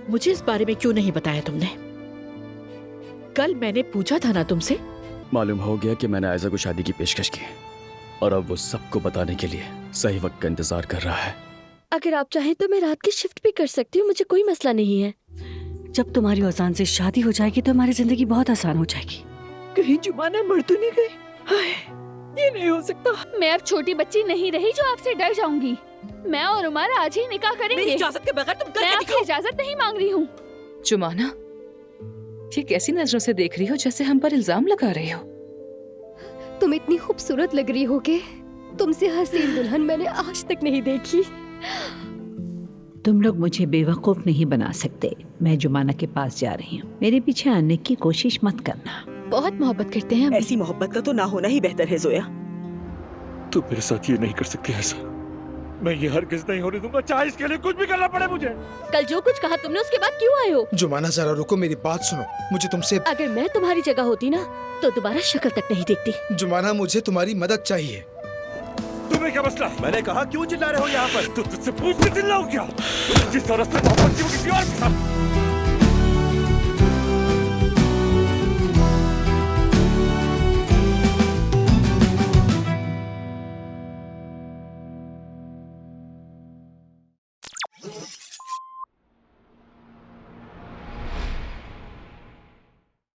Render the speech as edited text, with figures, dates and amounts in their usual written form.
मुझे इस बारे में क्यों नहीं बताया तुमने? कल मैंने पूछा था ना तुमसे। मालूम हो गया कि मैंने आयजा को शादी की पेशकश की और अब वो सबको बताने के लिए सही वक्त का इंतजार कर रहा है। अगर आप चाहें तो मैं रात की शिफ्ट भी कर सकती हूँ, मुझे कोई मसला नहीं है। जब तुम्हारी औजान से शादी हो जाएगी तो हमारी जिंदगी बहुत आसान हो जाएगी। कहीं जुमाना मर तो नहीं गई? हाय, ये नहीं हो सकता। मैं अब छोटी बच्ची नहीं रही जो आपसे डर जाऊंगी। मैं और उमर आज ही निकाह मेरी करेंगे। इजाजत के बगैर तुम मैं करके आपसे दिखाओ। इजाजत नहीं मांग रही हूँ। जुमाना, ये कैसी नजरों से देख रही हो, जैसे हम पर इल्जाम लगा रही हो। तुम इतनी खूबसूरत लग रही हो कि तुमसे हसीन दुल्हन मैंने आज तक नहीं देखी। तुम लोग मुझे बेवकूफ नहीं बना सकते। मैं जुमाना के पास जा रही हूँ, मेरे पीछे आने की कोशिश मत करना। बहुत मोहब्बत करते हैं हम। ऐसी मोहब्बत का तो ना होना ही बेहतर है जोया। तू मेरे साथ ये नहीं कर सकती ऐसा। मैं ये हरगिज़ नहीं होने दूंगा, चाहे इसके लिए कुछ भी करना पड़े मुझे। कल जो कुछ कहा तुमने उसके बाद क्यों आए हो? जुमाना जरा रुको, मेरी बात सुनो। मुझे तुमसे अगर मैं तुम्हारी जगह होती ना तो दोबारा शक्ल तक नहीं देखती। जुमाना, मुझे तुम्हारी मदद चाहिए। तुम्हें क्या मसला है? मैंने कहा क्यों चिल्ला रहे हो यहाँ पर? तुझसे पूछते चिल्लाऊं क्या? जिस तरह से मोहब्बत की वो किसी और के साथ